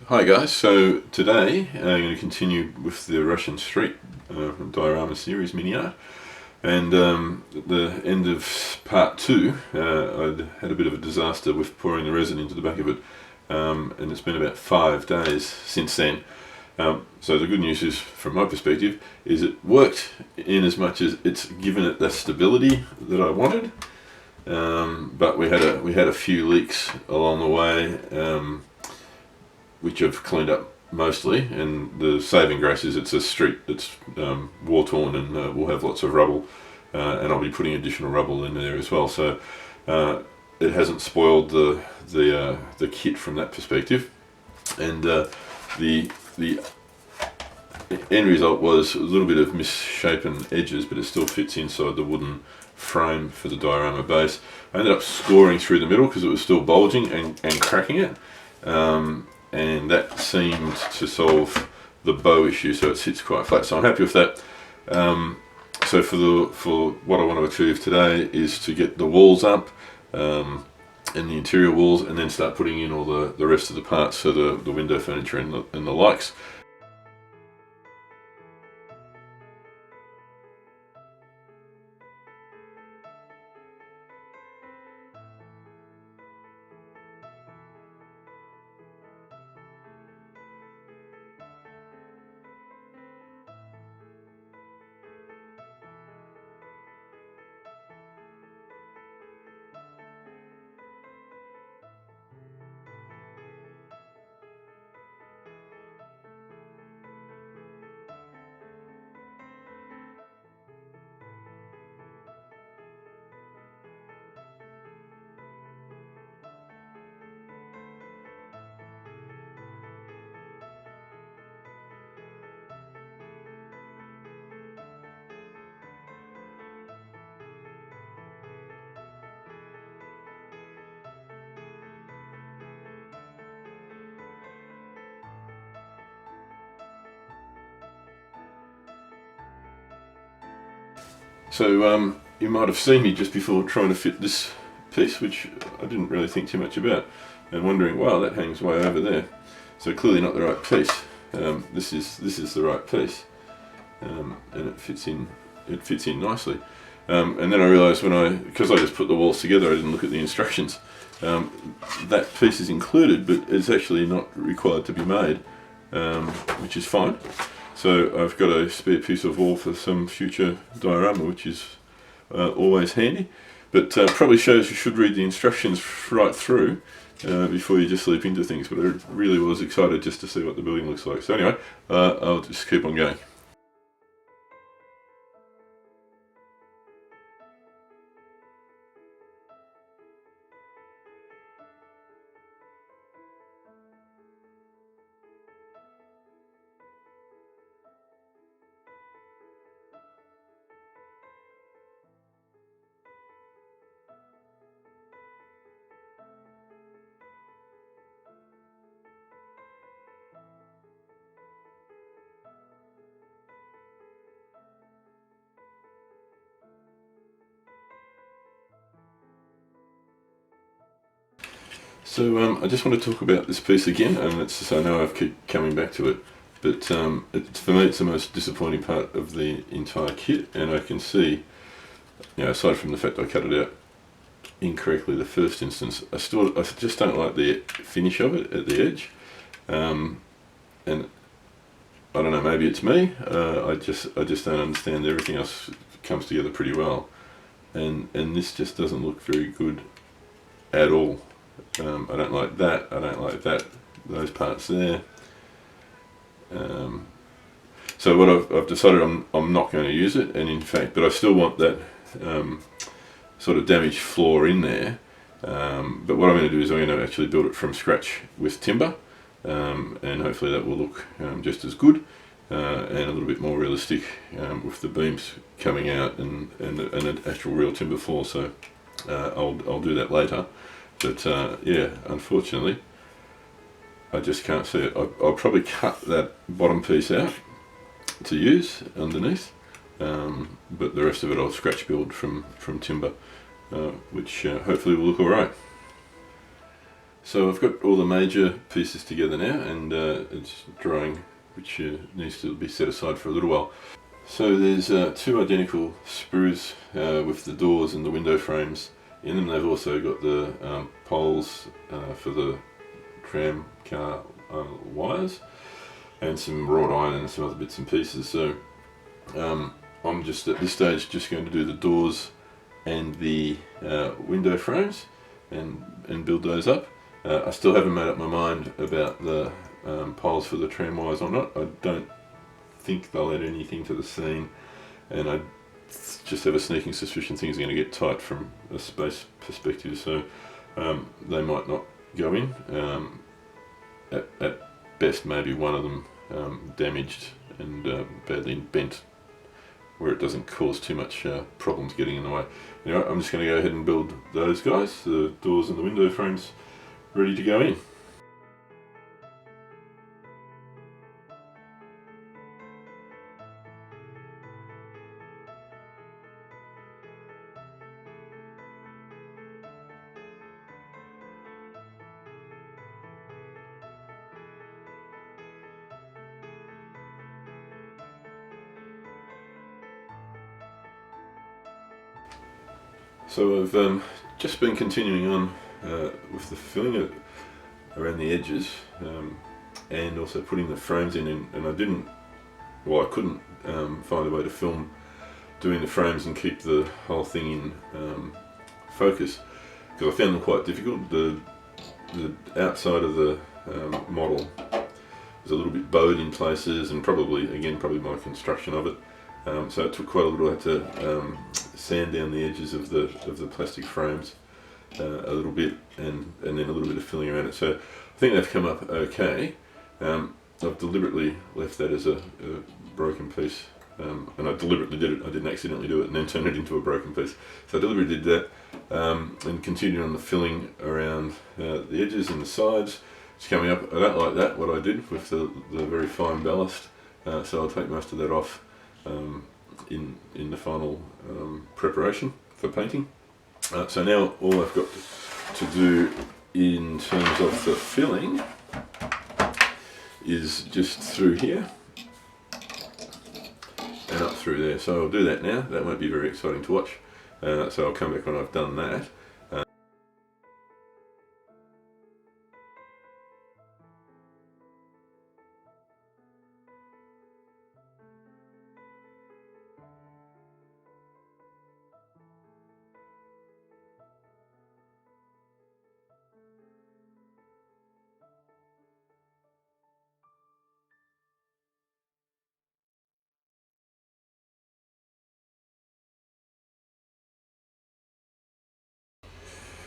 Hi guys, so today I'm going to continue with the Russian Street Diorama series mini art, and at the end of part 2 I'd had a bit of a disaster with pouring the resin into the back of it, and it's been about 5 days since then. So the good news is, from my perspective, is it worked in as much as it's given it the stability that I wanted, but we had a few leaks along the way, which I've cleaned up mostly, and the saving grace is it's a street that's war torn, and we'll have lots of rubble, and I'll be putting additional rubble in there as well, so it hasn't spoiled the kit from that perspective. And the end result was a little bit of misshapen edges, but it still fits inside the wooden frame for the diorama base. I ended up scoring through the middle because it was still bulging and cracking it, and that seemed to solve the bow issue, so it sits quite flat, so I'm happy with that. So for what I want to achieve today is to get the walls up, and the interior walls, and then start putting in all the rest of the parts, so the window furniture and the likes. So you might have seen me just before trying to fit this piece, which I didn't really think too much about, and wondering, wow, that hangs way over there. So clearly not the right piece. This is the right piece, and it fits in nicely. And then I realised, because I just put the walls together, I didn't look at the instructions. That piece is included, but it's actually not required to be made, which is fine. So I've got a spare piece of wall for some future diorama, which is always handy, but probably shows you should read the instructions right through before you just leap into things. But I really was excited just to see what the building looks like. So anyway, I'll just keep on going. So I just want to talk about this piece again, and I know I keep coming back to it, but for me it's the most disappointing part of the entire kit, and I can see, aside from the fact I cut it out incorrectly the first instance, I just don't like the finish of it at the edge, and I don't know, maybe it's me. I just don't understand. Everything else comes together pretty well, and this just doesn't look very good at all. I don't like that. I don't like that. Those parts there. So what I've decided, I'm not going to use it, and in fact, but I still want that sort of damaged floor in there. But what I'm going to do is I'm going to actually build it from scratch with timber, and hopefully that will look just as good, and a little bit more realistic, with the beams coming out and an actual real timber floor. So I'll do that later. But yeah, unfortunately, I just can't see it. I'll probably cut that bottom piece out to use underneath, but the rest of it I'll scratch build from timber, which hopefully will look alright. So I've got all the major pieces together now, and it's drying, which needs to be set aside for a little while. So there's two identical sprues with the doors and the window frames in them. They've also got the poles for the tram car wires, and some wrought iron and some other bits and pieces. So I'm just at this stage just going to do the doors and the window frames and build those up. I still haven't made up my mind about the poles for the tram wires or not. I don't think they'll add anything to the scene, and I just have a sneaking suspicion things are going to get tight from a space perspective, so they might not go in. At best, maybe one of them damaged and badly bent, where it doesn't cause too much problems getting in the way. Anyway, I'm just going to go ahead and build those guys, the doors and the window frames, ready to go in. So I've just been continuing on with the filling around the edges, and also putting the frames in, and I couldn't find a way to film doing the frames and keep the whole thing in focus, because I found them quite difficult. The outside of the model was a little bit bowed in places, and probably my construction of it. So it took quite a little. I had to sand down the edges of the plastic frames a little bit, and then a little bit of filling around it. So I think they've come up okay. I've deliberately left that as a broken piece, and I deliberately did it. I didn't accidentally do it and then turn it into a broken piece. So I deliberately did that, and continued on the filling around the edges and the sides. It's coming up. I don't like that, what I did with the very fine ballast, so I'll take most of that off in the final preparation for painting. So now all I've got to do in terms of the filling is just through here and up through there. So I'll do that now. That won't be very exciting to watch, so I'll come back when I've done that.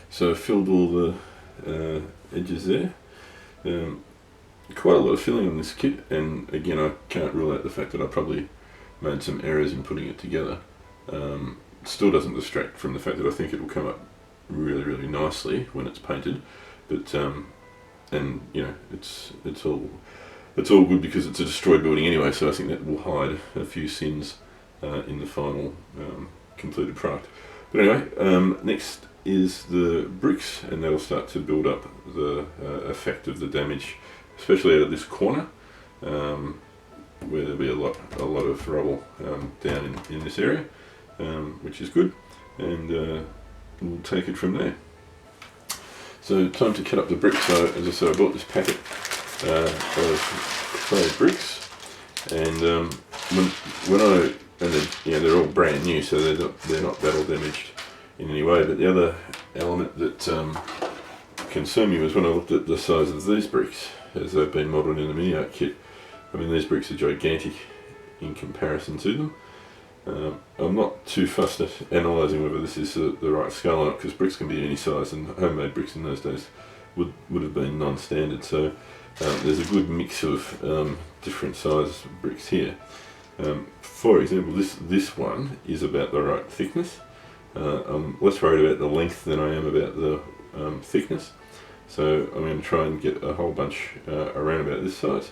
So I've filled all the edges there. Quite a lot of filling on this kit, and again I can't rule out the fact that I probably made some errors in putting it together. Still doesn't distract from the fact that I think it will come up really nicely when it's painted, but and you know, it's all good because it's a destroyed building anyway, so I think that will hide a few sins in the final completed product. But anyway, next is the bricks, and that'll start to build up the effect of the damage, especially out of this corner, where there'll be a lot of rubble down in this area, which is good, and we'll take it from there. So time to cut up the bricks. So as I said, I bought this packet of clay bricks, and they're all brand new, so they're not battle damaged in any way. But the other element that concerned me was when I looked at the size of these bricks as they've been modelled in the mini art kit. I mean, these bricks are gigantic in comparison to them. I'm not too fussed at analysing whether this is the right scale or not, because bricks can be any size, and homemade bricks in those days would have been non-standard. So there's a good mix of different size bricks here. For example, this one is about the right thickness. I'm less worried about the length than I am about the thickness. So I'm going to try and get a whole bunch around about this size,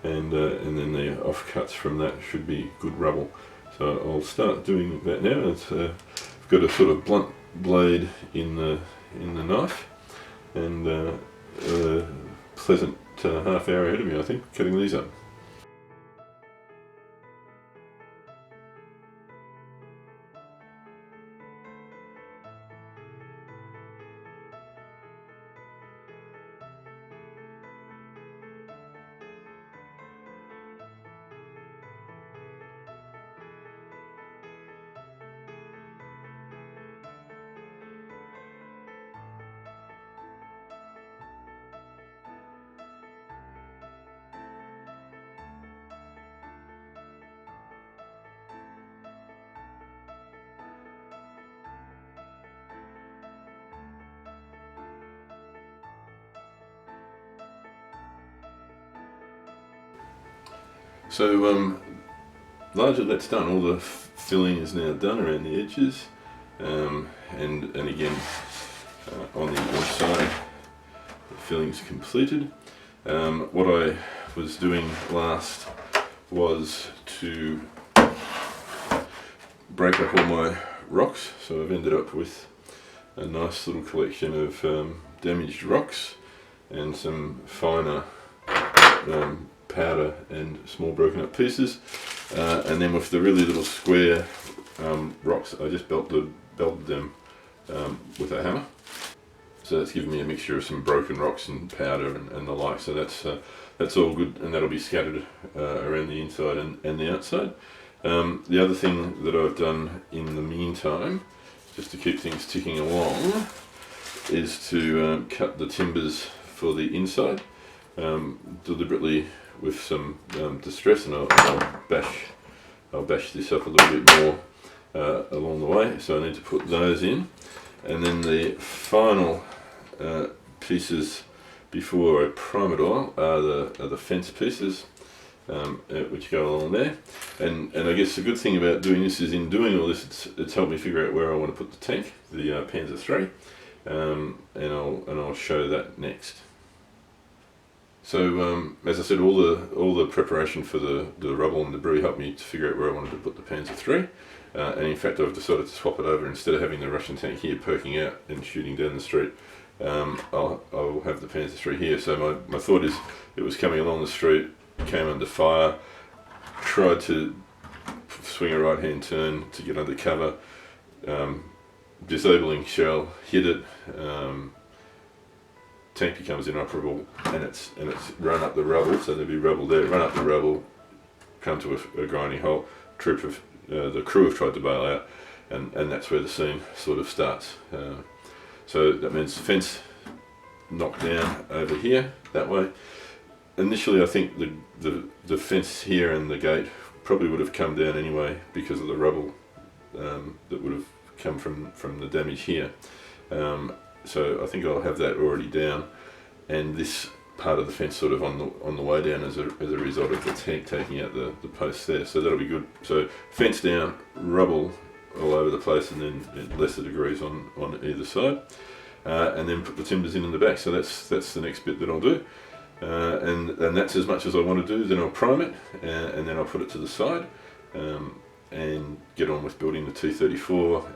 and then the offcuts from that should be good rubble. So I'll start doing that now. I've got a sort of blunt blade in the knife, and pleasant half hour ahead of me, I think, cutting these up. So largely that's done. All the filling is now done around the edges, and again on the inside the filling's completed. What I was doing last was to break up all my rocks, so I've ended up with a nice little collection of damaged rocks and some finer powder and small broken up pieces, and then with the really little square rocks I just belted them with a hammer. So that's given me a mixture of some broken rocks and powder and the like, so that's all good, and that'll be scattered around the inside and the outside. The other thing that I've done in the meantime, just to keep things ticking along, is to cut the timbers for the inside, deliberately with some distress, and I'll bash this up a little bit more along the way. So I need to put those in, and then the final pieces before I prime it all are the fence pieces, which go along there. And I guess the good thing about doing this is, in doing all this, it's helped me figure out where I want to put the tank, the Panzer III, and I'll show that next. So as I said, all the preparation for the rubble and debris helped me to figure out where I wanted to put the Panzer III, and in fact I've decided to swap it over. Instead of having the Russian tank here poking out and shooting down the street, I'll have the Panzer III here. So my thought is, it was coming along the street, came under fire, tried to swing a right hand turn to get under cover, disabling shell hit it, tank becomes inoperable, and it's run up the rubble, so there'll be rubble there, run up the rubble, come to a grinding halt. The crew have tried to bail out, and that's where the scene sort of starts. So that means the fence knocked down over here that way. Initially I think the fence here and the gate probably would have come down anyway because of the rubble that would have come from the damage here. So I think I'll have that already down, and this part of the fence sort of on the way down as a result of the tank taking out the posts there. So that'll be good. So fence down, rubble all over the place, and then at lesser degrees on either side, and then put the timbers in the back. So that's the next bit that I'll do, and that's as much as I want to do. Then I'll prime it, and then I'll put it to the side, and get on with building the T-34.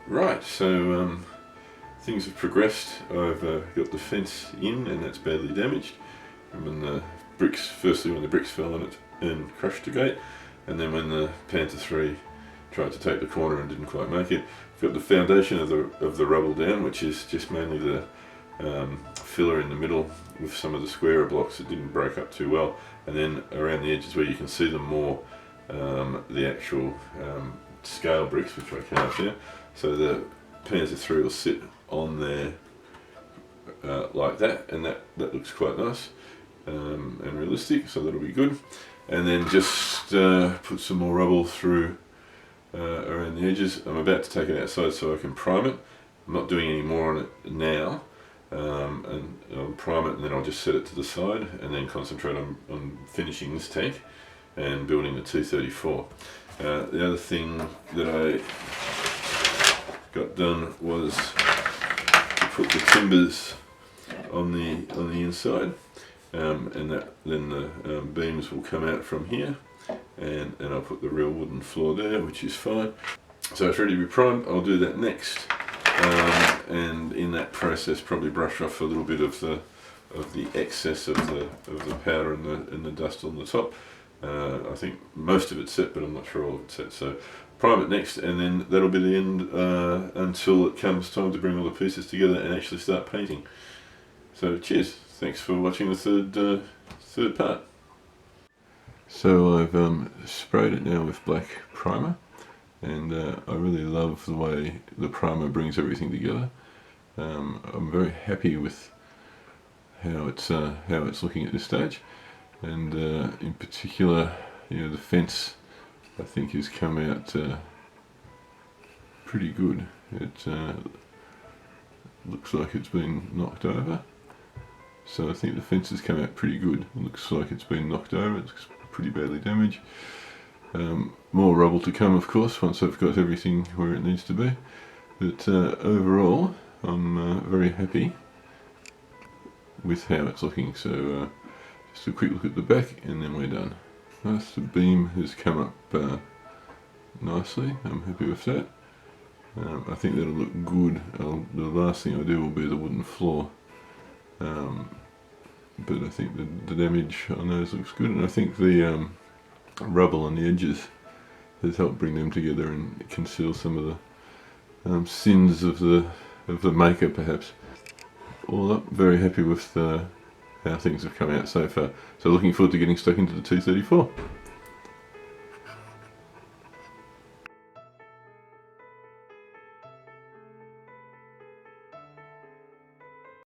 Right, so things have progressed. I've got the fence in, and that's badly damaged. And when the bricks, firstly when the bricks fell on it and crushed the gate, and then when the Panther 3 tried to take the corner and didn't quite make it. I've got the foundation of the rubble down, which is just mainly the filler in the middle with some of the squarer blocks that didn't break up too well, and then around the edges where you can see them more, the actual scale bricks, which I can't here. So the Panther 3 will sit on there like that, and that looks quite nice and realistic, so that'll be good. And then just put some more rubble through around the edges. I'm about to take it outside so I can prime it. I'm not doing any more on it now, and I'll prime it and then I'll just set it to the side and then concentrate on finishing this tank and building the 234. The other thing that I got done was to put the timbers on the inside, and then the beams will come out from here, and I'll put the real wooden floor there, which is fine. So it's ready to be primed. I'll do that next, and in that process probably brush off a little bit of the excess of the powder and the dust on the top. I think most of it's set, but I'm not sure all of it's set. So prime it next, and then that'll be the end until it comes time to bring all the pieces together and actually start painting. So cheers, thanks for watching the third part. So I've sprayed it now with black primer, and I really love the way the primer brings everything together. I'm very happy with how it's looking at this stage, and in particular, the fence I think has come out pretty good. It looks like it's been knocked over. So I think the fence has come out pretty good. It looks like it's been knocked over. It looks pretty badly damaged. More rubble to come, of course, once I've got everything where it needs to be. But overall, I'm very happy with how it's looking. So just a quick look at the back, and then we're done. Nice, the beam has come up nicely. I'm happy with that. I think that'll look good. The last thing I do will be the wooden floor. But I think the damage on those looks good, and I think the rubble on the edges has helped bring them together and conceal some of the sins of the maker, perhaps. All up, very happy with how things have come out so far. So looking forward to getting stuck into the 234.